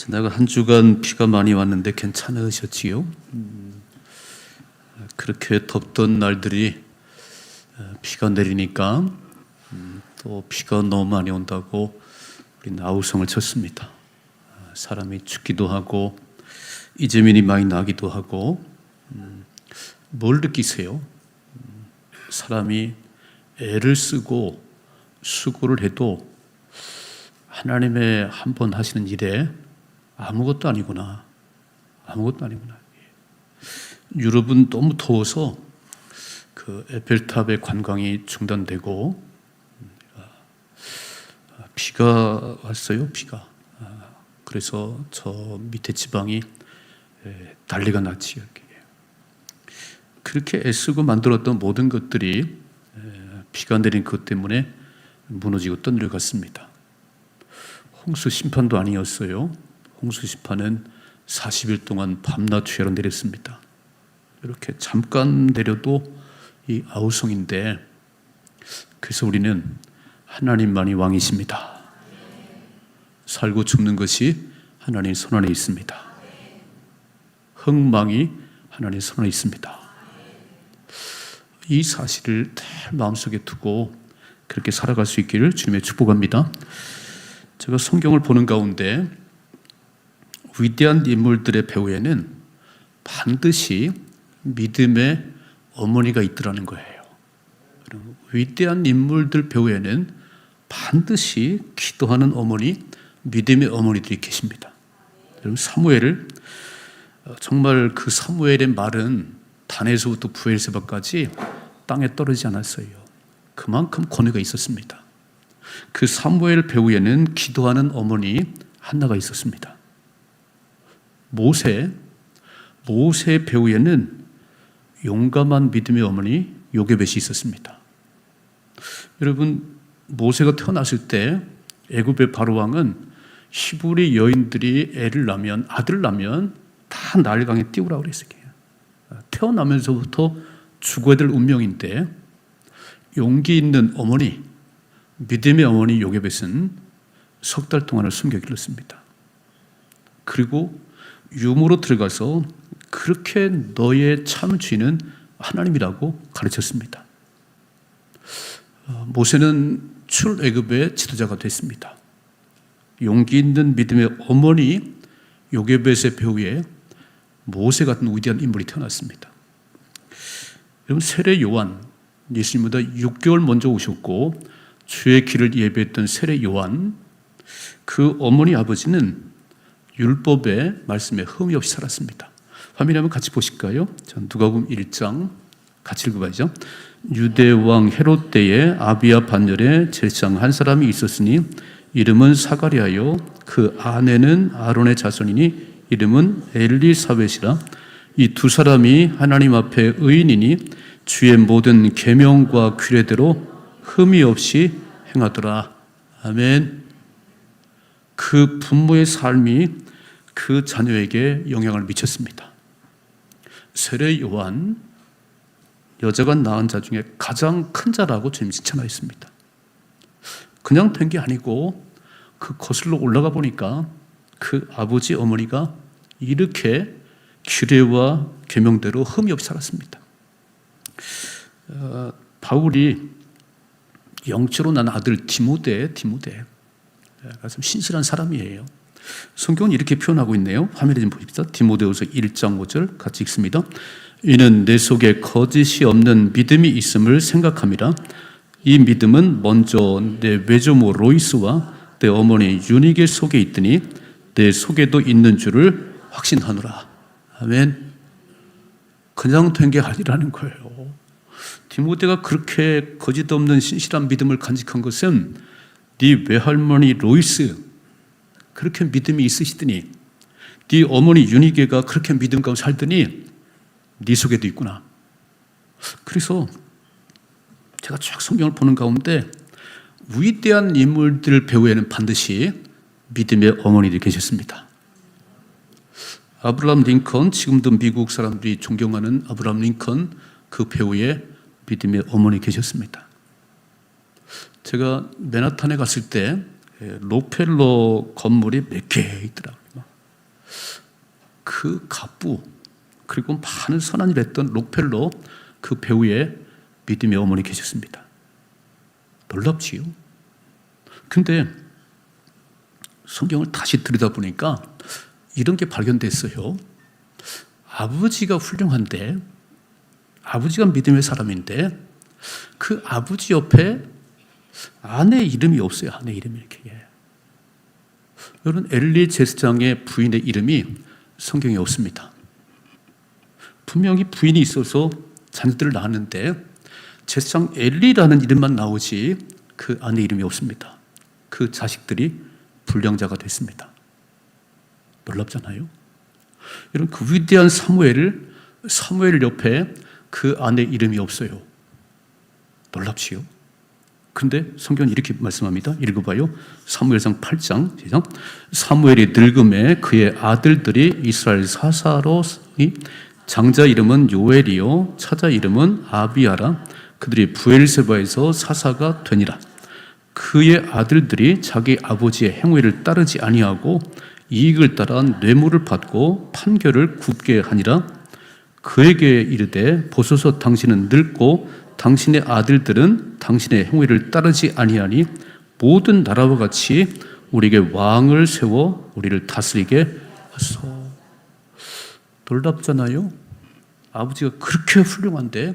지나가 한 주간 비가 많이 왔는데 괜찮으셨지요? 그렇게 덥던 날들이 비가 내리니까 또 비가 너무 많이 온다고 우리는 아우성을 쳤습니다. 사람이 춥기도 하고 이재민이 많이 나기도 하고 뭘 느끼세요? 사람이 애를 쓰고 수고를 해도 하나님의 한 번 하시는 일에 아무것도 아니구나. 아무것도 아니구나. 유럽은 너무 더워서 그 에펠탑의 관광이 중단되고 비가 왔어요. 비가. 그래서 저 밑에 지방이 난리가 났지요. 그렇게 애쓰고 만들었던 모든 것들이 비가 내린 것 때문에 무너지고 떠내려갔습니다. 홍수 심판도 아니었어요. 홍수 심판은 40일 동안 밤낮 죄로 내렸습니다. 이렇게 잠깐 내려도 이 아우성인데, 그래서 우리는 하나님만이 왕이십니다. 살고 죽는 것이 하나님 손안에 있습니다. 흥망이 하나님 손안에 있습니다. 이 사실을 늘 마음속에 두고 그렇게 살아갈 수 있기를 주님의 축복합니다. 제가 성경을 보는 가운데 위대한 인물들의 배후에는 반드시 믿음의 어머니가 있더라는 거예요. 위대한 인물들 배후에는 반드시 기도하는 어머니, 믿음의 어머니들이 계십니다. 여러분, 사무엘을 정말 그 사무엘의 말은 단에서부터 부엘세바까지 땅에 떨어지지 않았어요. 그만큼 권위가 있었습니다. 그 사무엘 배후에는 기도하는 어머니 한나가 있었습니다. 모세 배후에는 용감한 믿음의 어머니 요게벳이 있었습니다. 여러분, 모세가 태어났을 때 애굽의 바로 왕은 히브리 여인들이 아들 낳으면 다 나일강에 띄우라고 그랬어요. 태어나면서부터 죽어야 될 운명인데 용기 있는 어머니, 믿음의 어머니 요게벳은 석 달 동안을 숨겨 길렀습니다. 그리고 유모로 들어가서 그렇게 너의 참 주인은 하나님이라고 가르쳤습니다. 모세는 출애굽의 지도자가 됐습니다. 용기 있는 믿음의 어머니 요게벳의 배후에 모세 같은 위대한 인물이 태어났습니다. 여러분, 세례 요한, 예수님보다 6개월 먼저 오셨고 주의 길을 예배했던 세례 요한, 그 어머니 아버지는 율법의 말씀에 흠이 없이 살았습니다. 화면에 한번 같이 보실까요? 누가복음 1장 같이 읽어봐야죠. 유대 왕 헤롯 때에 아비야 반열에 제사장 한 사람이 있었으니 이름은 사가랴요, 그 아내는 아론의 자손이니 이름은 엘리사벳이라. 이 두 사람이 하나님 앞에 의인이니 주의 모든 계명과 규례대로 흠이 없이 행하더라. 아멘. 그 부모의 삶이 그 자녀에게 영향을 미쳤습니다. 세례 요한, 여자가 낳은 자 중에 가장 큰 자라고 주님 칭찬하였습니다. 그냥 된 게 아니고 그 거슬러 올라가 보니까 그 아버지 어머니가 이렇게 규례와 계명대로 흠이 없이 살았습니다. 바울이 영체로 난 아들 디모데가 참 신실한 사람이에요. 성경은 이렇게 표현하고 있네요. 화면에 좀 보십시오. 디모데후서 1장 5절 같이 읽습니다. 이는 내 속에 거짓이 없는 믿음이 있음을 생각함이라. 이 믿음은 먼저 내 외조모 로이스와 내 어머니 유니게 속에 있더니 내 속에도 있는 줄을 확신하노라. 아멘. 그냥 된 게 아니라는 거예요. 디모데가 그렇게 거짓 없는 신실한 믿음을 간직한 것은 네 외할머니 로이스 그렇게 믿음이 있으시더니, 네 어머니 유니게가 그렇게 믿음 가운데 살더니 네 속에도 있구나. 그래서 제가 쫙 성경을 보는 가운데 위대한 인물들 배후에는 반드시 믿음의 어머니들이 계셨습니다. 아브라함 링컨, 지금도 미국 사람들이 존경하는 아브라함 링컨, 그 배후에 믿음의 어머니 계셨습니다. 제가 맨하탄에 갔을 때 록펠러 건물이 몇 개 있더라고요. 그 갑부, 그리고 많은 선한 일을 했던 록펠러 그 배우의 믿음의 어머니 계셨습니다. 놀랍지요? 근데 성경을 다시 들여다보니까 이런 게 발견됐어요. 아버지가 훌륭한데, 아버지가 믿음의 사람인데 그 아버지 옆에 아내 이름이 없어요. 아내 이름이 이렇게. 여러분, 엘리 제사장의 부인의 이름이 성경에 없습니다. 분명히 부인이 있어서 자녀들을 낳았는데 제사장 엘리라는 이름만 나오지 그 아내 이름이 없습니다. 그 자식들이 불량자가 됐습니다. 놀랍잖아요. 여러분, 그 위대한 사무엘 옆에 그 아내 이름이 없어요. 놀랍지요? 근데 성경은 이렇게 말씀합니다. 읽어봐요. 사무엘상 8장 시작. 사무엘이 늙음에 그의 아들들이 이스라엘 사사로니 장자 이름은 요엘이요 차자 이름은 아비아라. 그들이 브엘세바에서 사사가 되니라. 그의 아들들이 자기 아버지의 행위를 따르지 아니하고 이익을 따라 뇌물을 받고 판결을 굽게 하니라. 그에게 이르되 보소서 당신은 늙고 당신의 아들들은 당신의 행위를 따르지 아니하니 모든 나라와 같이 우리에게 왕을 세워 우리를 다스리게 하소서. 놀랍잖아요. 아버지가 그렇게 훌륭한데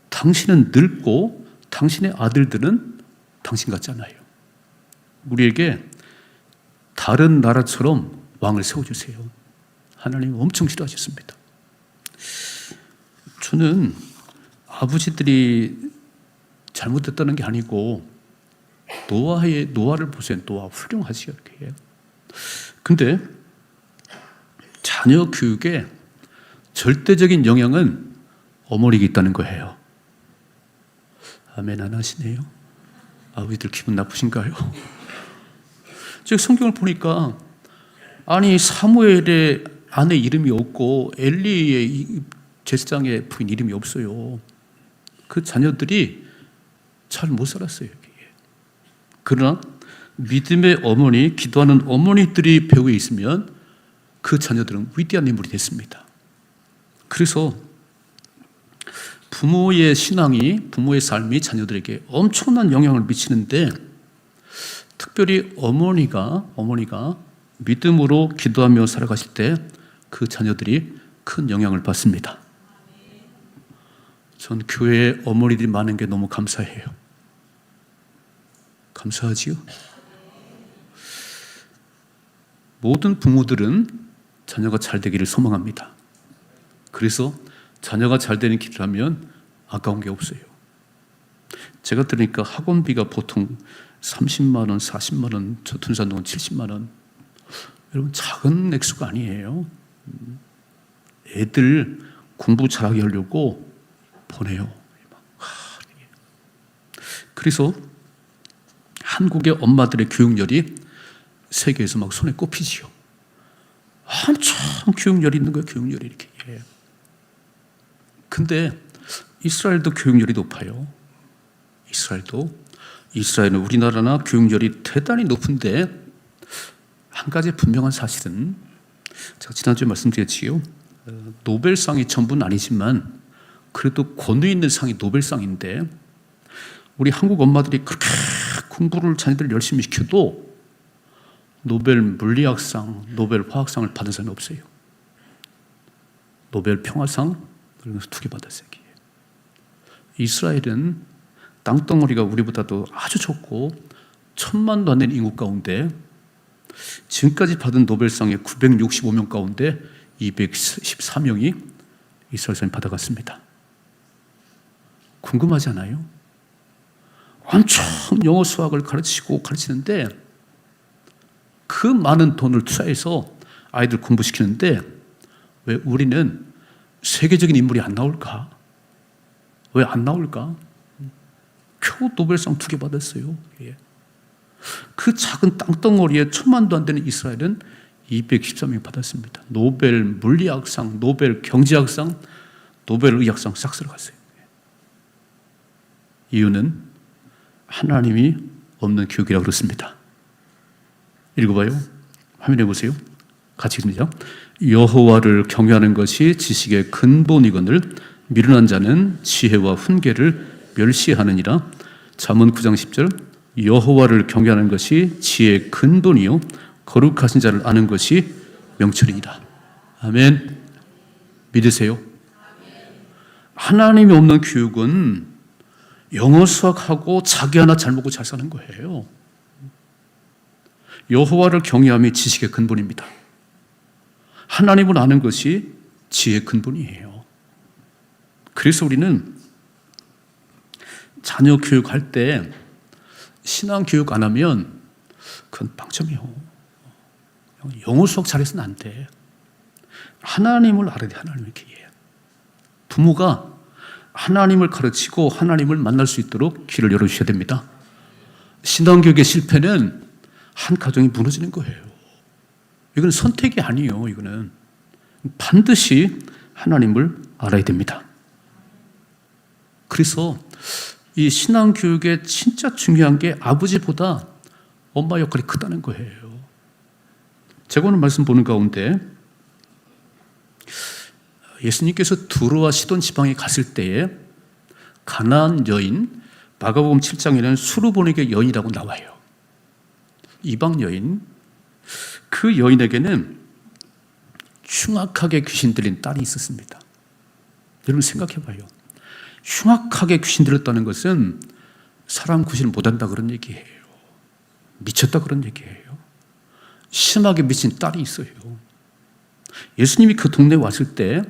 당신은 늙고 당신의 아들들은 당신 같잖아요. 우리에게 다른 나라처럼 왕을 세워주세요. 하나님 엄청 싫어하셨습니다. 저는 아버지들이 잘못했다는 게 아니고 노아를 보세요. 노아 훌륭하지요. 이렇게. 근데 자녀 교육에 절대적인 영향은 어머니에게 있다는 거예요. 아멘 안 하시네요. 아버지들 기분 나쁘신가요? 즉 성경을 보니까 아니 사무엘의 아내 이름이 없고 엘리의 제사장의 부인 이름이 없어요. 그 자녀들이 잘 못 살았어요. 그러나 믿음의 어머니, 기도하는 어머니들이 배후에 있으면 그 자녀들은 위대한 인물이 됐습니다. 그래서 부모의 신앙이, 부모의 삶이 자녀들에게 엄청난 영향을 미치는데 특별히 어머니가 믿음으로 기도하며 살아가실 때 그 자녀들이 큰 영향을 받습니다. 전 교회에 어머니들이 많은 게 너무 감사해요. 감사하지요? 모든 부모들은 자녀가 잘 되기를 소망합니다. 그래서 자녀가 잘 되는 길을 하면 아까운 게 없어요. 제가 들으니까 학원비가 보통 30만 원, 40만 원, 저 둔산동은 70만 원. 여러분 작은 액수가 아니에요. 애들 공부 잘하게 하려고 보내요. 그래서 한국의 엄마들의 교육열이 세계에서 막 손에 꼽히지요. 한참 교육열이 있는 거예요. 교육열이 이렇게. 근데 이스라엘도 교육열이 높아요. 이스라엘은 우리나라나 교육열이 대단히 높은데 한 가지 분명한 사실은 제가 지난주에 말씀드렸지요. 노벨상이 전부는 아니지만 그래도 권위 있는 상이 노벨상인데 우리 한국 엄마들이 그렇게 공부를 자녀들 열심히 시켜도 노벨 물리학상, 노벨 화학상을 받은 사람이 없어요. 노벨 평화상 그러면서 2개 받았어요. 이스라엘은 땅덩어리가 우리보다도 아주 적고 1000만도 안 되는 인구 가운데 지금까지 받은 노벨상의 965명 가운데 214명이 이스라엘 사람이 받아갔습니다. 궁금하지 않아요? 엄청 영어 수학을 가르치는데 그 많은 돈을 투자해서 아이들 공부시키는데 왜 우리는 세계적인 인물이 안 나올까? 왜 안 나올까? 겨우 노벨상 2개 받았어요. 그 작은 땅덩어리에 1000만도 안 되는 이스라엘은 213명 받았습니다. 노벨 물리학상, 노벨 경제학상, 노벨 의학상 싹 들어갔어요. 이유는 하나님이 없는 교육이라고 그렇습니다. 읽어봐요. 화면에 보세요. 같이 읽습니다. 여호와를 경외하는 것이 지식의 근본이거늘 미련한 자는 지혜와 훈계를 멸시하느니라. 잠언 9장 10절 여호와를 경외하는 것이 지혜의 근본이요 거룩하신 자를 아는 것이 명철이니라. 아멘. 믿으세요? 하나님이 없는 교육은 영어 수학하고 자기 하나 잘 먹고 잘 사는 거예요. 여호와를 경외함이 지식의 근본입니다. 하나님을 아는 것이 지혜의 근본이에요. 그래서 우리는 자녀 교육할 때 신앙 교육 안 하면 그건 빵점이요. 영어 수학 잘해서는 안 돼. 하나님을 알아야 돼. 하나님을 이렇게. 부모가 하나님을 가르치고 하나님을 만날 수 있도록 길을 열어주셔야 됩니다. 신앙교육의 실패는 한 가정이 무너지는 거예요. 이건 선택이 아니에요. 이거는 반드시 하나님을 알아야 됩니다. 그래서 이 신앙교육에 진짜 중요한 게 아버지보다 엄마 역할이 크다는 거예요. 제가 오늘 말씀 보는 가운데 예수님께서 두로와 시돈 지방에 갔을 때에 가나안 여인, 마가복음 7장에는 수르보니게 여인이라고 나와요. 이방 여인, 그 여인에게는 흉악하게 귀신 들린 딸이 있었습니다. 여러분 생각해 봐요. 흉악하게 귀신 들었다는 것은 사람 구실을 못한다 그런 얘기예요. 미쳤다 그런 얘기예요. 심하게 미친 딸이 있어요. 예수님이 그 동네에 왔을 때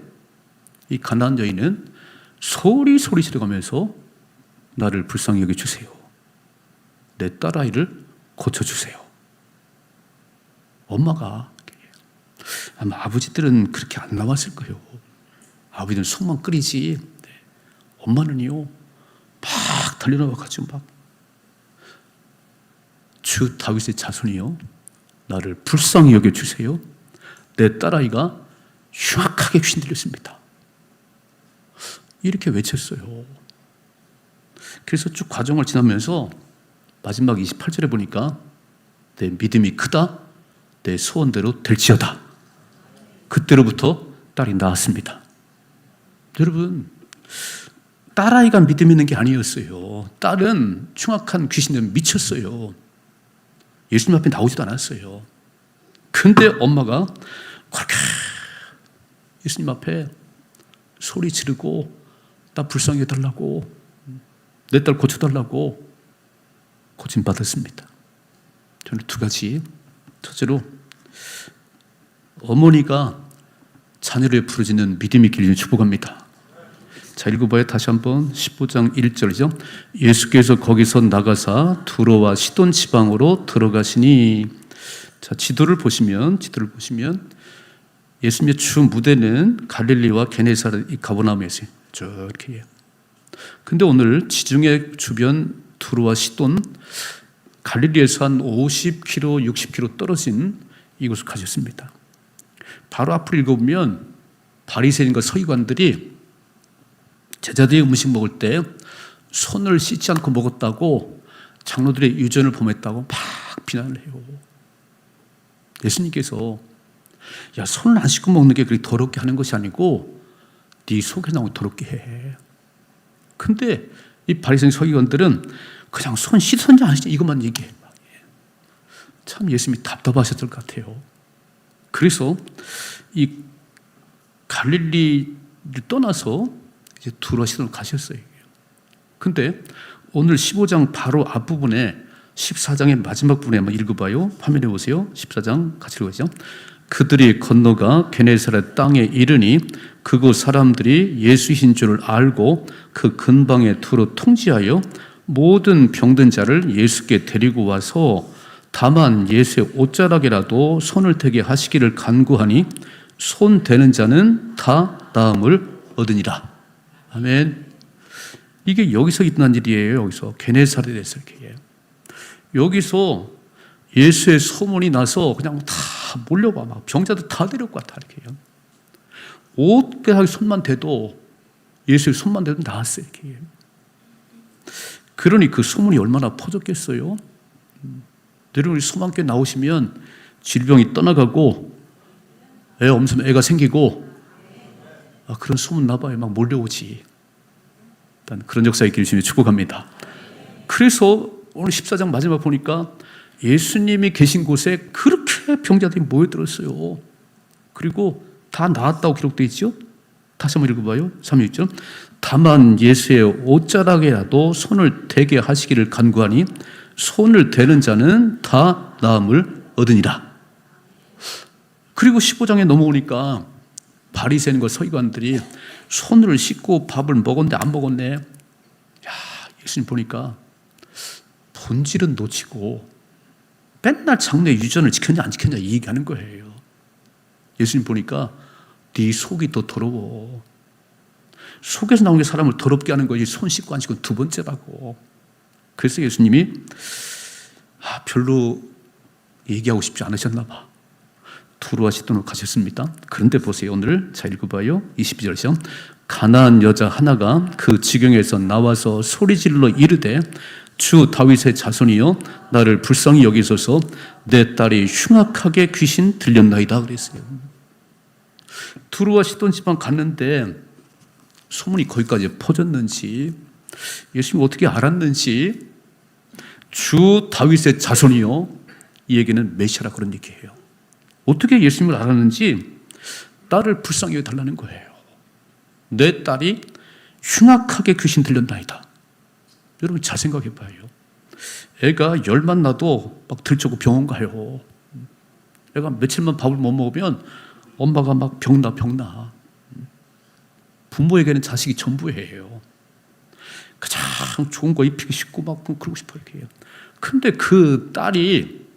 이 가나안 여인은 소리 지르면서 나를 불쌍히 여겨주세요. 내 딸아이를 고쳐주세요. 엄마가 아마 아버지들은 그렇게 안 나왔을 거예요. 아버지는 속만 끓이지. 엄마는요 막 달려나와가지고 막 주 다윗의 자손이요 나를 불쌍히 여겨주세요. 내 딸아이가 흉악하게 귀신 들렸습니다. 이렇게 외쳤어요. 그래서 쭉 과정을 지나면서 마지막 28절에 보니까 내 믿음이 크다. 내 소원대로 될지어다. 그때로부터 딸이 나았습니다. 여러분 딸아이가 믿음 있는 게 아니었어요. 딸은 흉악한 귀신에 미쳤어요. 예수님 앞에 나오지도 않았어요. 근데 엄마가 그렇게 예수님 앞에 소리 지르고 나 불쌍히 해달라고 내 딸 고쳐달라고 고침받았습니다. 저는 두 가지. 첫째로 어머니가 자녀를 부르짖는 믿음이 길리는 축복합니다. 자, 읽어봐요. 다시 한번 15장 1절이죠. 예수께서 거기서 나가사 두로와 시돈 지방으로 들어가시니. 자, 지도를 보시면 예수님의 주 무대는 갈릴리와 게네사렛 가버나움이었어요. 저렇게. 근데 오늘 지중해 주변 두로와 시돈, 갈릴리에서 한 50km, 60km 떨어진 이곳을 가셨습니다. 바로 앞을 읽어보면 바리새인과 서기관들이 제자들이 음식 먹을 때 손을 씻지 않고 먹었다고 장로들의 유전을 범했다고 막 비난을 해요. 예수님께서 야, 손을 안 씻고 먹는 게 그렇게 더럽게 하는 것이 아니고 네 속에 나오게 더럽게 해. 근데 이 바리새인 서기관들은 그냥 손 씻었냐 안 씻었냐 이것만 얘기해. 참 예수님이 답답하셨을 것 같아요. 그래서 이 갈릴리를 떠나서 이제 두로와 시돈으로 가셨어요. 근데 오늘 15장 바로 앞부분에 14장의 마지막 부분에 한번 읽어봐요. 화면에 보세요. 14장 같이 읽어보죠. 그들이 건너가 게네사렛 땅에 이르니 그곳 사람들이 예수이신 줄을 알고 그 근방에 두루 통지하여 모든 병든 자를 예수께 데리고 와서 다만 예수의 옷자락이라도 손을 대게 하시기를 간구하니 손 대는 자는 다 나음을 얻으니라. 아멘. 이게 여기서 일어난 일이에요. 여기서 게네사렛에서 이렇게. 여기서 예수의 소문이 나서 그냥 다 몰려와 막 병자들 다 데려고 와 다 이렇게. 옷가락에 손만 대도 예수의 손만 대도 나았어요. 이렇게. 그러니 그 소문이 얼마나 퍼졌겠어요. 여러분 소망교회 나오시면 질병이 떠나가고 애 없으면 애가 생기고, 그런 소문 나봐요. 막 몰려오지. 일단 그런 역사 있기를 주님이 축복합니다. 그래서 오늘 14장 마지막 보니까 예수님이 계신 곳에 그렇게 병자들이 모여들었어요. 그리고 다 나았다고 기록되어 있죠. 다시 한번 읽어봐요. 36절. 다만 예수의 옷자락에라도 손을 대게 하시기를 간구하니 손을 대는 자는 다 나음을 얻으니라. 그리고 15장에 넘어오니까 바리새인과 서기관들이 손을 씻고 밥을 먹었는데 안 먹었네. 예수님 보니까 본질은 놓치고 맨날 장래 유전을 지켰냐 안 지켰냐 이 얘기하는 거예요. 예수님 보니까 네 속이 더 더러워. 속에서 나온 게 사람을 더럽게 하는 거지 손 씻고 안 씻고 두 번째라고. 그래서 예수님이 별로 얘기하고 싶지 않으셨나 봐. 두루와 시돈으로 가셨습니다. 그런데 보세요. 오늘 자 읽어봐요. 22절이죠. 가나안 여자 하나가 그 지경에서 나와서 소리질러 이르되 주 다윗의 자손이여 나를 불쌍히 여기소서 내 딸이 흉악하게 귀신 들렸나이다 그랬어요. 두루와 시돈 지방 갔는데 소문이 거기까지 퍼졌는지 예수님이 어떻게 알았는지 주 다윗의 자손이요 이 얘기는 메시아라 그런 얘기예요. 어떻게 예수님을 알았는지 딸을 불쌍히 여겨달라는 거예요. 내 딸이 흉악하게 귀신 들렸나이다. 여러분 잘 생각해 봐요. 애가 열만 나도 막 들쩌고 병원 가요. 애가 며칠만 밥을 못 먹으면 엄마가 막 병나. 부모에게는 자식이 전부예요. 가장 좋은 거 입히기 쉽고 막 그러고 싶어요. 근데 그 딸이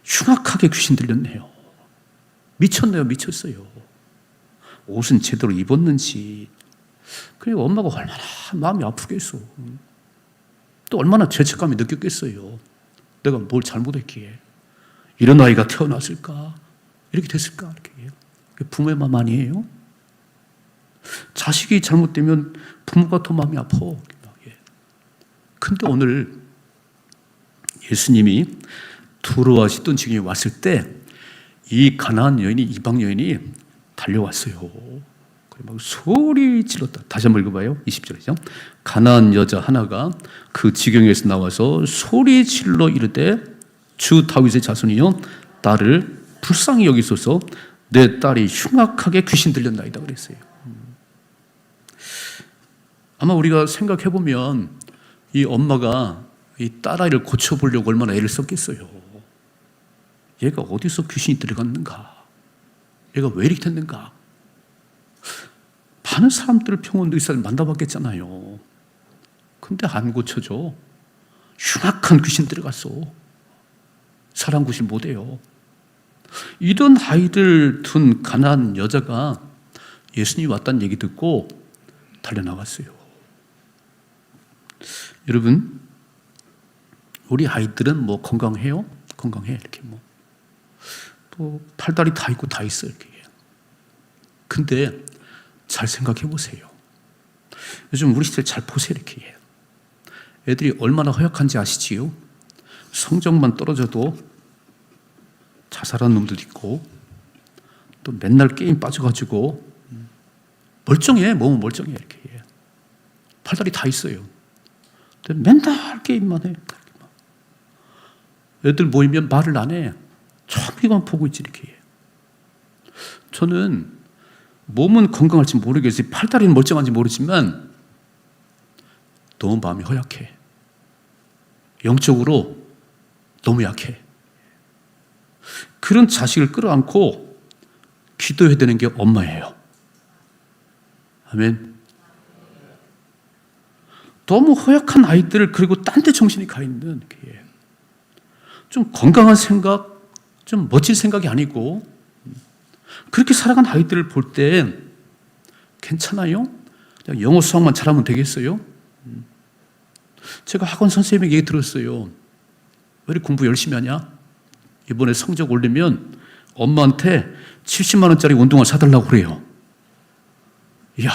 흉악하게 귀신 들렸네요. 미쳤네요. 미쳤어요. 옷은 제대로 입었는지. 그리고 엄마가 얼마나 마음이 아프겠어. 또 얼마나 죄책감이 느꼈겠어요. 내가 뭘 잘못했기에 이런 아이가 태어났을까? 이렇게 됐을까? 이렇게. 부모의 마음 아니에요? 자식이 잘못되면 부모가 더 마음이 아파. 근데 오늘 예수님이 두루와 시돈 지경에 왔을 때 이 가나안 여인이 이방 여인이 달려왔어요. 막 소리 질렀다. 다시 한번 읽어봐요. 20절이죠. 가나안 여자 하나가 그 지경에서 나와서 소리 질러 이르되 주 다윗의 자손이여 나를 불쌍히 여기소서 내 딸이 흉악하게 귀신 들렸나이다 그랬어요. 아마 우리가 생각해보면 이 엄마가 이 딸아이를 고쳐보려고 얼마나 애를 썼겠어요. 얘가 어디서 귀신이 들어갔는가? 얘가 왜 이렇게 됐는가? 많은 사람들을 병원 의사를 만나봤겠잖아요. 근데 안 고쳐져. 흉악한 귀신 들어갔어. 사람 구실 못해요. 이런 아이들 둔 가난한 여자가 예수님이 왔다는 얘기 듣고 달려나갔어요. 여러분, 우리 아이들은 뭐 건강해요? 건강해. 이렇게 뭐. 또 팔다리 다 있고 다 있어. 이렇게. 근데 잘 생각해 보세요. 요즘 우리 시대를 잘 보세요. 이렇게. 애들이 얼마나 허약한지 아시지요? 성적만 떨어져도 자살한 놈들도 있고 또 맨날 게임 빠져가지고 멀쩡해. 몸은 멀쩡해. 이렇게. 팔다리 다 있어요. 맨날 게임만 해. 애들 모이면 말을 안 해. 저기만 보고 있지 이렇게. 저는 몸은 건강할지 모르겠어요. 팔다리는 멀쩡한지 모르지만 너무 마음이 허약해. 영적으로 너무 약해. 그런 자식을 끌어안고 기도해야 되는 게 엄마예요. 아멘. 너무 허약한 아이들 그리고 딴 데 정신이 가 있는 좀 건강한 생각, 좀 멋진 생각이 아니고 그렇게 살아간 아이들을 볼 때 괜찮아요? 그냥 영어 수학만 잘하면 되겠어요? 제가 학원 선생님에게 얘기 들었어요. 왜 이렇게 공부 열심히 하냐? 이번에 성적 올리면 엄마한테 70만 원짜리 운동화 사달라고 그래요. 이야,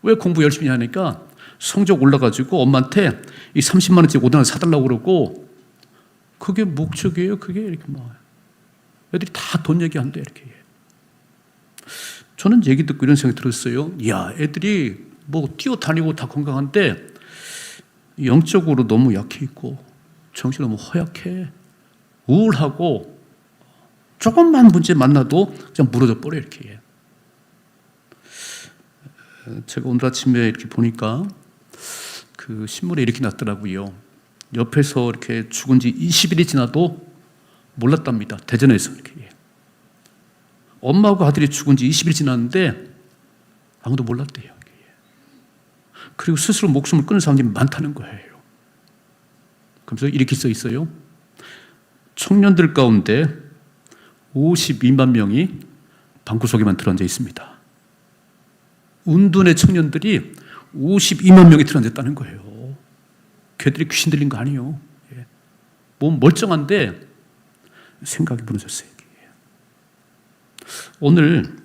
왜 공부 열심히 하니까 성적 올라가지고 엄마한테 이 30만 원짜리 운동화 사달라고 그러고 그게 목적이에요. 그게 이렇게 막 애들이 다 돈 얘기한대 이렇게. 저는 얘기 듣고 이런 생각이 들었어요. 야, 애들이 뭐 뛰어다니고 다 건강한데 영적으로 너무 약해 있고 정신 너무 허약해, 우울하고 조금만 문제 만나도 그냥 무너져 버려 이렇게. 제가 오늘 아침에 이렇게 보니까 그 신문에 이렇게 났더라고요. 옆에서 이렇게 죽은 지 20일이 지나도 몰랐답니다. 대전에서 이렇게. 엄마하고 아들이 죽은 지 20일 지났는데 아무도 몰랐대요. 그리고 스스로 목숨을 끊는 사람들이 많다는 거예요. 그래서 이렇게 써 있어요. 청년들 가운데 52만 명이 방구석에만 들어앉아 있습니다. 운둔의 청년들이 52만 명이 들어앉았다는 거예요. 걔들이 귀신 들린 거 아니에요. 몸 멀쩡한데 생각이 무너졌어요. 오늘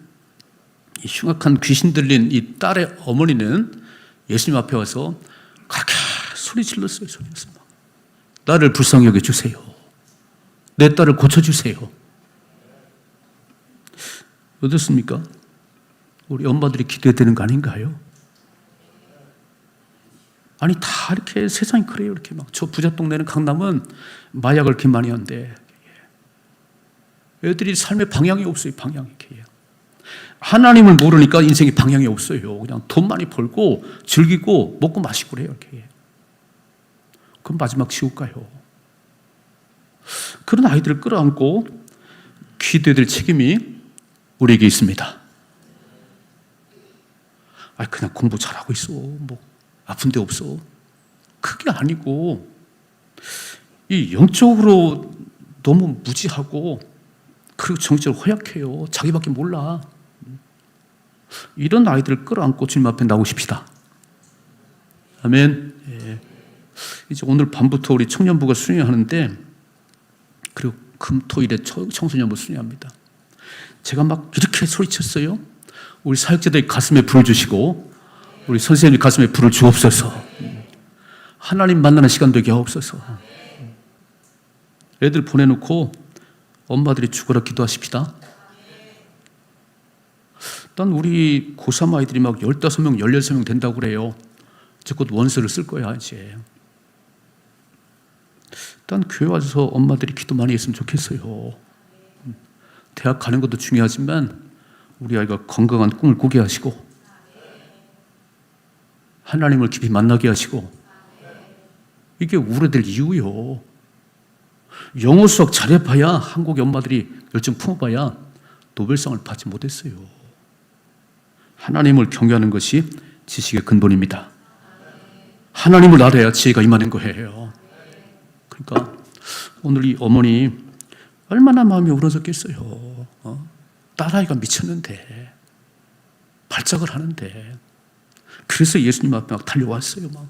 이 흉악한 귀신 들린 이 딸의 어머니는 예수님 앞에 와서 그렇게 소리 질렀어요. 나를 불쌍히 여겨주세요. 내 딸을 고쳐주세요. 어떻습니까? 우리 엄마들이 기도해야 되는 거 아닌가요? 아니 다 이렇게 세상이 그래요. 이렇게 막 저 부자 동네는 강남은 마약을 이렇게 많이 한대. 애들이 삶의 방향이 없어요. 방향이 이렇게. 하나님을 모르니까 인생에 방향이 없어요. 그냥 돈 많이 벌고 즐기고 먹고 마시고 그래요. 이렇게. 그럼 마지막 지옥 가요. 그런 아이들을 끌어안고 기도해야 될 책임이 우리에게 있습니다. 그냥 공부 잘하고 있어. 뭐 아픈 데 없어. 그게 아니고 이 영적으로 너무 무지하고 그리고 정신적으로 허약해요. 자기밖에 몰라. 이런 아이들을 끌어안고 주님 앞에 나오십시다. 아멘. 예. 이제 오늘 밤부터 우리 청년부가 수련하는데 그리고 금토일에 청소년부 수련합니다. 제가 막 이렇게 소리쳤어요. 우리 사역자들이 가슴에 불을 주시고 우리 선생님이 가슴에 불을 주옵소서. 하나님 만나는 시간 되게 하옵소서. 애들 보내놓고 엄마들이 죽어라 기도하십시다. 일단 우리 고3 아이들이 막 15명, 16명 된다고 그래요. 이제 곧 원서를 쓸 거야 이제. 일단 교회 와서 엄마들이 기도 많이 했으면 좋겠어요. 대학 가는 것도 중요하지만 우리 아이가 건강한 꿈을 꾸게 하시고 하나님을 깊이 만나게 하시고 이게 우려될 이유요. 영어 수학 잘해봐야 한국의 엄마들이 열정 품어봐야 노벨상을 받지 못했어요. 하나님을 경외하는 것이 지식의 근본입니다. 하나님을 알아야 지혜가 임하는 거예요. 그러니까 오늘 이 어머니 얼마나 마음이 우러졌겠어요. 딸아이가 미쳤는데 발작을 하는데 그래서 예수님 앞에 막 달려왔어요. 막.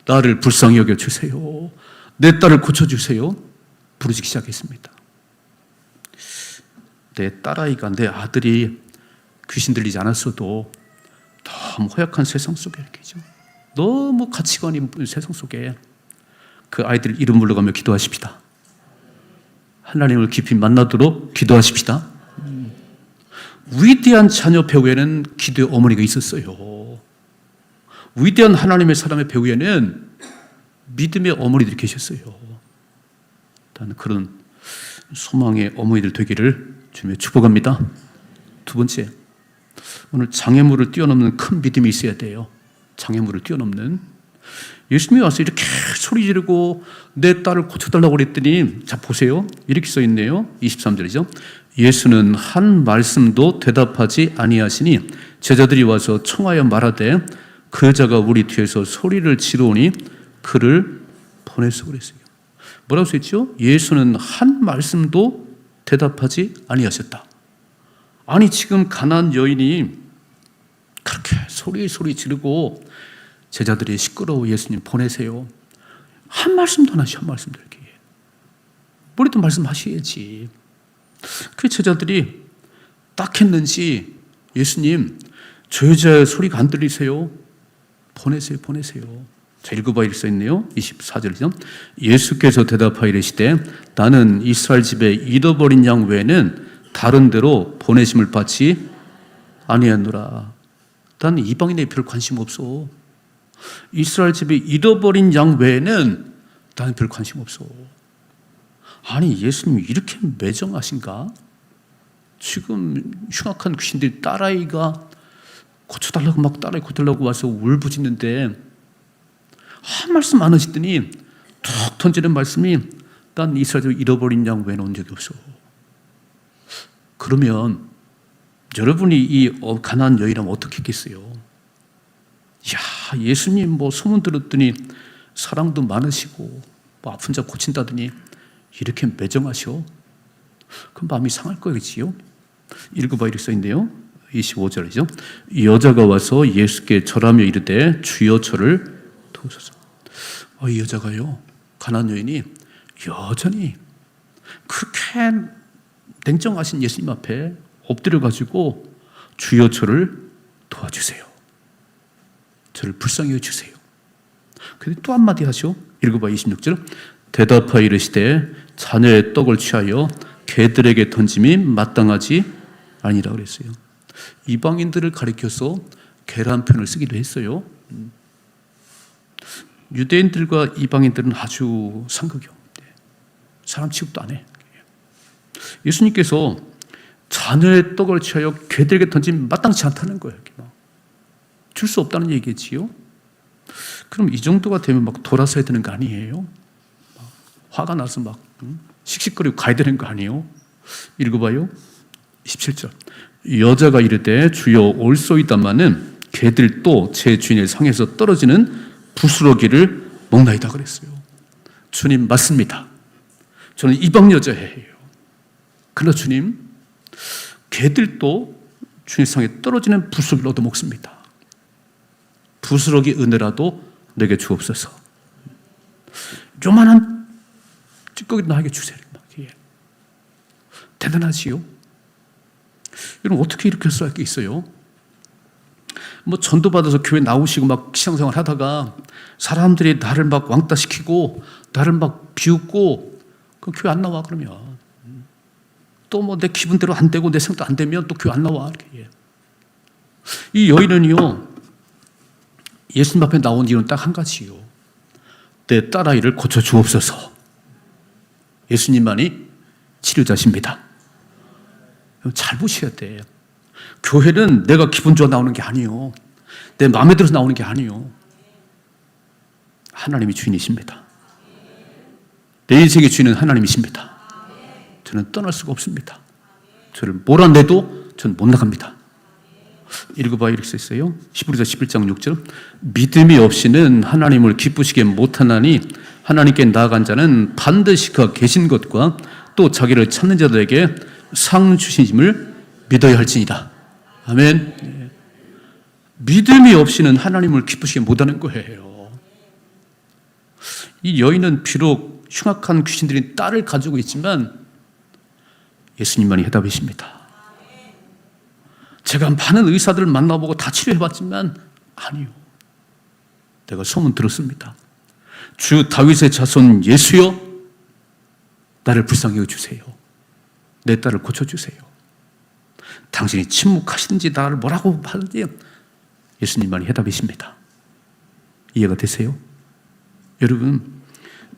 나를 불쌍히 여겨주세요. 내 딸을 고쳐주세요. 부르기 시작했습니다. 내 딸아이가 내 아들이 귀신 들리지 않았어도 너무 허약한 세상 속에 이렇게죠. 너무 가치관이 세상 속에 그 아이들 이름 불러가며 기도하십시다. 하나님을 깊이 만나도록 기도하십시다. 위대한 자녀 배후에는 기도의 어머니가 있었어요. 위대한 하나님의 사람의 배후에는 믿음의 어머니들이 계셨어요. 일단 그런 소망의 어머니들 되기를 주님의 축복합니다. 두 번째, 오늘 장애물을 뛰어넘는 큰 믿음이 있어야 돼요. 장애물을 뛰어넘는. 예수님이 와서 이렇게 소리 지르고 내 딸을 고쳐달라고 그랬더니 자 보세요. 이렇게 써 있네요. 23절이죠. 예수는 한 말씀도 대답하지 아니하시니 제자들이 와서 청하여 말하되 그 여자가 우리 뒤에서 소리를 지르오니 그를 보내서 그랬어요. 뭐라고 써있죠? 예수는 한 말씀도 대답하지 아니하셨다. 아니 지금 가난한 여인이 그렇게 소리 지르고 제자들이 시끄러워 예수님 보내세요. 한 말씀도 안 하시. 한 말씀도 이렇게. 머리도 말씀하셔야지. 그 제자들이 딱 했는지 예수님 저 여자의 소리가 안 들리세요? 보내세요. 자, 읽어봐 이렇게 써있네요. 24절이죠. 예수께서 대답하여 이르시되 나는 이스라엘 집에 잃어버린 양 외에는 다른 데로 보내심을 받지 아니하노라. 나는 이방인에 별 관심 없어. 이스라엘 집에 잃어버린 양 외에는 나는 별 관심 없어. 아니, 예수님이 이렇게 매정하신가? 지금 흉악한 귀신들이 딸아이가 고쳐달라고 막 딸아이 고쳐달라고 와서 울부짖는데 한 말씀 안 하시더니 툭 던지는 말씀이 난 이스라엘 집에 잃어버린 양 외에는 온 적이 없어. 그러면 여러분이 이 가나안 여인이라면 어떻게 했겠어요? 야, 예수님 뭐 소문 들었더니 사랑도 많으시고 뭐 아픈 자 고친다더니 이렇게 매정하셔? 그럼 마음이 상할 거겠지요? 읽어봐 이렇게 써있네요. 25절이죠. 여자가 와서 예수께 절하며 이르되 주여 저를 도우소서. 이 여자가요, 가나안 여인이 여전히 그렇게 냉정하신 예수님 앞에 엎드려가지고 주여 저를 도와주세요. 저를 불쌍히 여주세요. 근데 또 한마디 하죠. 읽어봐 26절. 대답하여 이르시되 자녀의 떡을 취하여 개들에게 던짐이 마땅하지 아니라 그랬어요. 이방인들을 가리켜서 개란 표현을 쓰기도 했어요. 유대인들과 이방인들은 아주 상극이 없는데 사람 취급도 안 해. 예수님께서 자녀의 떡을 취하여 개들에게 던짐 마땅치 않다는 거예요. 줄 수 없다는 얘기지요. 그럼 이 정도가 되면 막 돌아서야 되는 거 아니에요? 화가 나서 막 씩씩거리고 가야 되는 거 아니에요? 읽어봐요. 27절. 여자가 이르되 주여 올소이다마는 개들도 제 주인의 상에서 떨어지는 부스러기를 먹나이다 그랬어요. 주님 맞습니다. 저는 이방 여자예요. 그러나 주님, 개들도 주님 상에 떨어지는 부스러기를 얻어먹습니다. 부스러기 은혜라도 내게 주옵소서. 요만한 찌꺼기도 나에게 주세요. 대단하지요? 여러분 어떻게 이렇게 할 수 있어요? 뭐 전도받아서 교회 나오시고 막 신앙생활 하다가 사람들이 나를 막 왕따시키고 나를 막 비웃고 그 교회 안 나와 그러면 또 뭐 내 기분대로 안 되고 내 생각도 안 되면 또 교회 안 나와 이렇게. 이 여인은요 예수님 앞에 나온 이유는 딱 한 가지요. 내 딸아이를 고쳐 주옵소서. 예수님만이 치료자십니다. 잘 보셔야 돼. 교회는 내가 기분 좋아 나오는 게 아니요. 내 마음에 들어서 나오는 게 아니요. 하나님이 주인이십니다. 내 인생의 주인은 하나님이십니다. 저는 떠날 수가 없습니다. 저를 몰아내도 저는 못 나갑니다. 읽어봐 이렇게 써있어요. 히브리서 11장 6절. 믿음이 없이는 하나님을 기쁘시게 못하나니 하나님께 나아간 자는 반드시 그가 계신 것과 또 자기를 찾는 자들에게 상 주신심을 믿어야 할지니라. 아멘. 믿음이 없이는 하나님을 기쁘시게 못하는 거예요. 이 여인은 비록 흉악한 귀신들인 딸을 가지고 있지만 예수님만이 해답이십니다. 제가 많은 의사들을 만나보고 다 치료해봤지만 아니요. 내가 소문 들었습니다. 주 다윗의 자손 예수여 나를 불쌍히 여주세요. 내 딸을 고쳐주세요. 당신이 침묵하시든지 나를 뭐라고 하든지 예수님만이 해답이십니다. 이해가 되세요? 여러분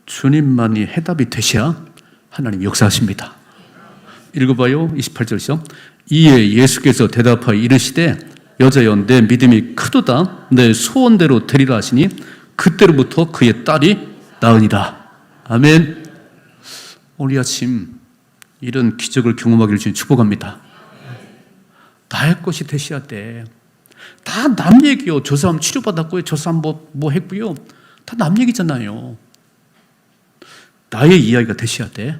주님만이 해답이 되셔야 하나님 역사하십니다. 읽어봐요. 28절이죠. 이에 예수께서 대답하여 이르시되 여자여 내 믿음이 크도다 내 소원대로 되리라 하시니 그때로부터 그의 딸이 나으니라. 아멘. 오늘 아침 이런 기적을 경험하기를 주님 축복합니다. 나의 것이 되셔야 돼. 다 남 얘기요. 저 사람 치료받았고요. 저 사람 뭐 했고요. 다 남 얘기잖아요. 나의 이야기가 되셔야 돼.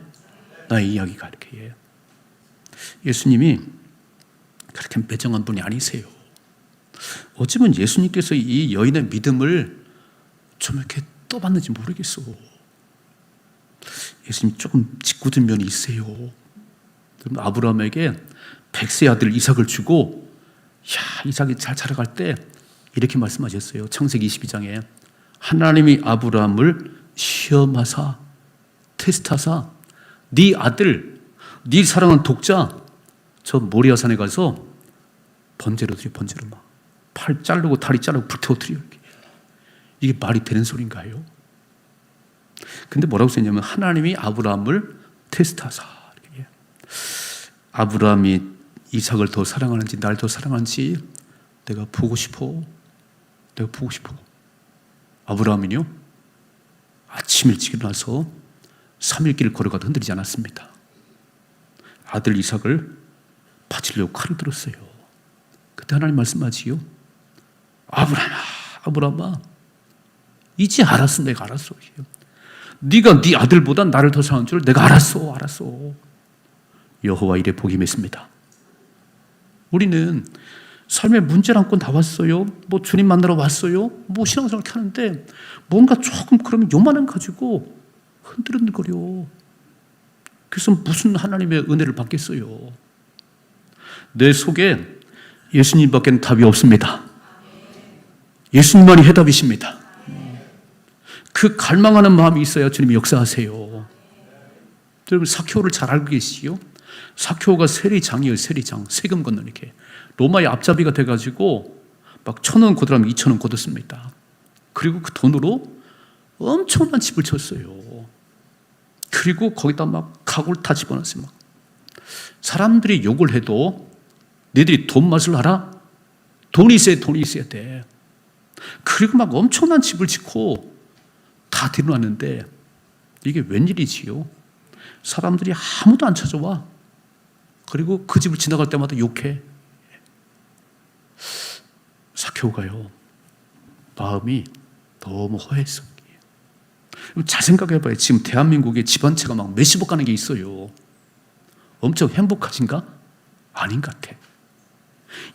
나의 이야기가 이렇게 해요. 예수님이 그렇게 매정한 분이 아니세요. 어쩌면 예수님께서 이 여인의 믿음을 좀 이렇게 떠봤는지 모르겠어. 예수님 조금 짓궂은 면이 있어요. 아브라함에게 100세 아들 이삭을 주고 이삭이 잘 자라갈 때 이렇게 말씀하셨어요. 창세기 22장에 하나님이 아브라함을 시험하사 테스트하사 네 아들, 네 사랑하는 독자 저 모리아 산에 가서 번제로 드려. 번제로 막 팔 자르고 다리 자르고 불태워 드려. 이게 말이 되는 소린가요? 근데 뭐라고 썼냐면 하나님이 아브라함을 테스트하사. 아브라함이 이삭을 더 사랑하는지 날 더 사랑하는지 내가 보고 싶어. 내가 보고 싶어. 아브라함은요, 아침 일찍 일어나서 3일 길을 걸어가도 흔들리지 않았습니다. 아들 이삭을 바치려고 칼을 들었어요. 그때 하나님 말씀하지요. 아브라함아, 아브라함아, 이제 알았어. 내가 알았어. 네가 네 아들보다 나를 더 사랑하는 줄 내가 알았어. 여호와 이래 복이 맺습니다. 우리는 삶에 문제를 안고 나왔어요. 뭐 주님 만나러 왔어요. 뭐 신앙생활 하는데 뭔가 조금 그러면 요만한 가지고 흔들흔들거려. 그래서 무슨 하나님의 은혜를 받겠어요. 내 속에 예수님밖에 답이 없습니다. 예수님만이 해답이십니다. 그 갈망하는 마음이 있어야 주님이 역사하세요. 여러분 사케오를 잘 알고 계시지요? 사케오가 세리장이에요. 세리장. 세금 걷는 이렇게 로마의 앞잡이가 돼가지고 막 1,000원 거두라면 2,000원 거뒀습니다. 그리고 그 돈으로 엄청난 집을 쳤어요. 그리고 거기다 막 가구를 다 집어넣었어요. 막. 사람들이 욕을 해도 너희들이 돈 맛을 알아? 돈이 있어야 돼. 그리고 막 엄청난 집을 짓고 다 데려놨는데 이게 웬일이지요? 사람들이 아무도 안 찾아와. 그리고 그 집을 지나갈 때마다 욕해. 사케오가요, 마음이 너무 허했어. 잘 생각해봐요. 지금 대한민국에 집 한 채가 막 몇십억 가는 게 있어요. 엄청 행복하신가? 아닌 것 같아.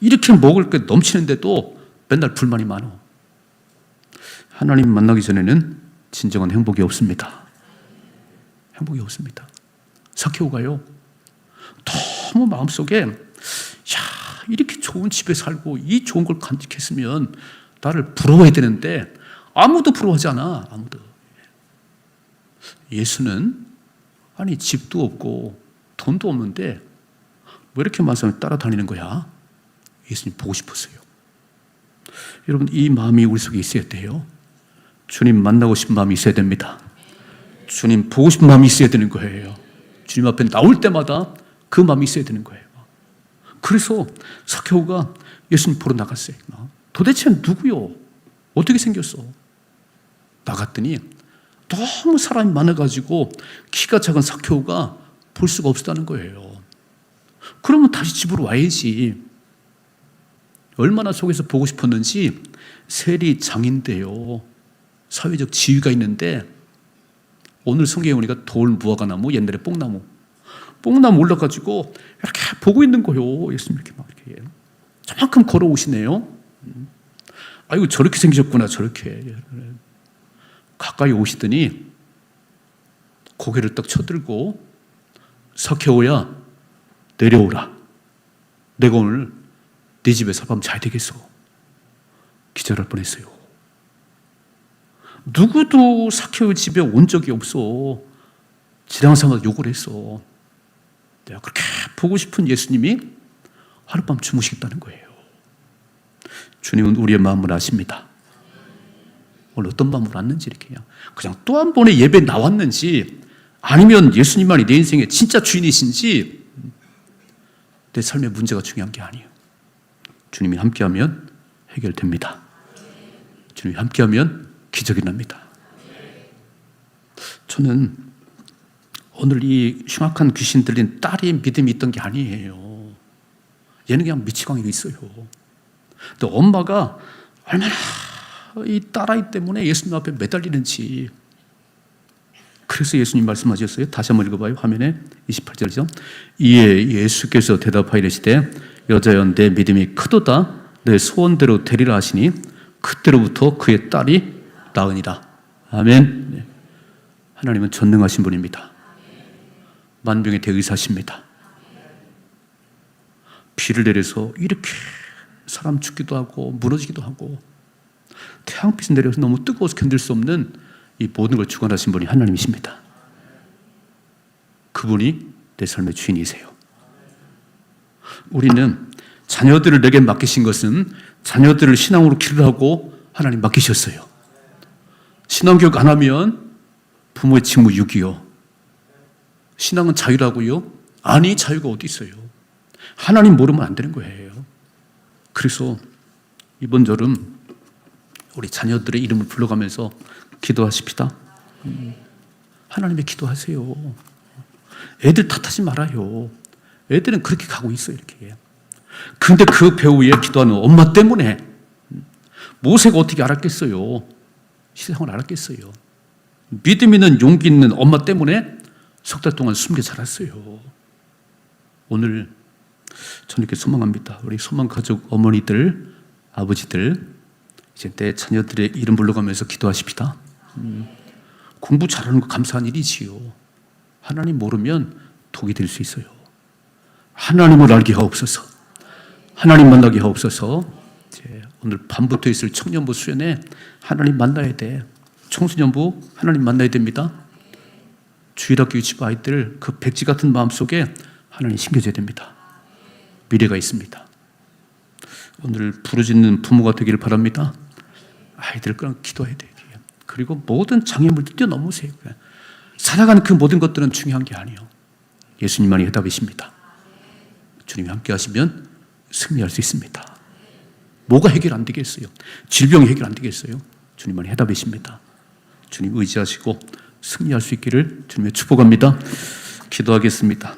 이렇게 먹을 게 넘치는데도 맨날 불만이 많어. 하나님 만나기 전에는 진정한 행복이 없습니다. 행복이 없습니다. 사케오가요, 너무 마음속에 이렇게 좋은 집에 살고 이 좋은 걸 간직했으면 나를 부러워해야 되는데 아무도 부러워하지 않아. 아무도. 예수는 아니 집도 없고 돈도 없는데 왜 이렇게 많은 사람이 따라다니는 거야? 예수님 보고 싶었어요. 여러분 이 마음이 우리 속에 있어야 돼요. 주님 만나고 싶은 마음이 있어야 됩니다. 주님 보고 싶은 마음이 있어야 되는 거예요. 주님 앞에 나올 때마다 그 마음이 있어야 되는 거예요. 그래서 사케오가 예수님 보러 나갔어요. 도대체 누구요? 어떻게 생겼어? 나갔더니 너무 사람이 많아가지고 키가 작은 사케오가 볼 수가 없었다는 거예요. 그러면 다시 집으로 와야지. 얼마나 속에서 보고 싶었는지 세리장인데요. 사회적 지위가 있는데 오늘 성경에 보니까 돌 무화과나무, 옛날에 뽕나무 올라가지고 이렇게 보고 있는 거예요. 예수님 이렇게 막 이렇게 저만큼 걸어오시네요. 아이고 저렇게 생기셨구나. 저렇게 가까이 오시더니 고개를 딱 쳐들고 사케오야 내려오라. 내가 오늘 네 집에 살면 잘 되겠어. 기절할 뻔했어요. 누구도 사케오 집에 온 적이 없어. 지나가다가 욕을 했어. 내가 그렇게 보고 싶은 예수님이 하룻밤 주무시겠다는 거예요. 주님은 우리의 마음을 아십니다. 오늘 어떤 마음으로 왔는지 이렇게 그냥 또 한 번의 예배에 나왔는지 아니면 예수님만이 내 인생의 진짜 주인이신지 내 삶의 문제가 중요한 게 아니에요. 주님이 함께하면 해결됩니다. 주님이 함께하면 기적이 납니다. 저는 오늘 이 흉악한 귀신 들린 딸의 믿음이 있던 게 아니에요. 얘는 그냥 미치광이가 있어요. 근데 엄마가 얼마나 이 딸아이 때문에 예수님 앞에 매달리는지. 그래서 예수님 말씀하셨어요. 다시 한번 읽어봐요. 화면에 28절이죠. 이에 예수께서 대답하이르시되 여자여 내 믿음이 크도다. 내 소원대로 되리라 하시니 그때로부터 그의 딸이 나으니라. 아멘. 하나님은 전능하신 분입니다. 만병의 대의사십니다. 비를 내려서 이렇게 사람 죽기도 하고 무너지기도 하고 태양빛이 내려서 너무 뜨거워서 견딜 수 없는 이 모든 걸 주관하신 분이 하나님이십니다. 그분이 내 삶의 주인이세요. 우리는 자녀들을 내게 맡기신 것은 자녀들을 신앙으로 기르라고 하나님 맡기셨어요. 신앙교육 안 하면 부모의 직무 유기요. 신앙은 자유라고요? 아니, 자유가 어디 있어요? 하나님 모르면 안 되는 거예요. 그래서 이번 여름 우리 자녀들의 이름을 불러가면서 기도하십시다. 하나님의 기도하세요. 애들 탓하지 말아요. 애들은 그렇게 가고 있어요, 이렇게. 근데 그 배후에 기도하는 엄마 때문에 모세가 어떻게 알았겠어요? 세상을 알았겠어요? 믿음 있는 용기 있는 엄마 때문에 석 달 동안 숨겨 자랐어요. 오늘 저는 이렇게 소망합니다. 우리 소망 가족 어머니들, 아버지들, 이제 내 자녀들의 이름 불러가면서 기도하십시다. 공부 잘하는 거 감사한 일이지요. 하나님 모르면 독이 될 수 있어요. 하나님을 알게 하옵소서. 하나님 만나게 하옵소서. 이제 오늘 밤부터 있을 청년부 수련회 하나님 만나야 돼. 청소년부 하나님 만나야 됩니다. 주일학교 유치부 아이들 그 백지 같은 마음속에 하나님 심겨줘야 됩니다. 미래가 있습니다. 오늘 부르짖는 부모가 되기를 바랍니다. 아이들 그냥 기도해야 돼요. 그리고 모든 장애물들 뛰어넘으세요. 살아가는 그 모든 것들은 중요한 게 아니에요. 예수님만이 해답이십니다. 주님이 함께 하시면 승리할 수 있습니다. 뭐가 해결 안 되겠어요? 질병이 해결 안 되겠어요? 주님만이 해답이십니다. 주님 의지하시고 승리할 수 있기를 주님의 축복합니다. 기도하겠습니다.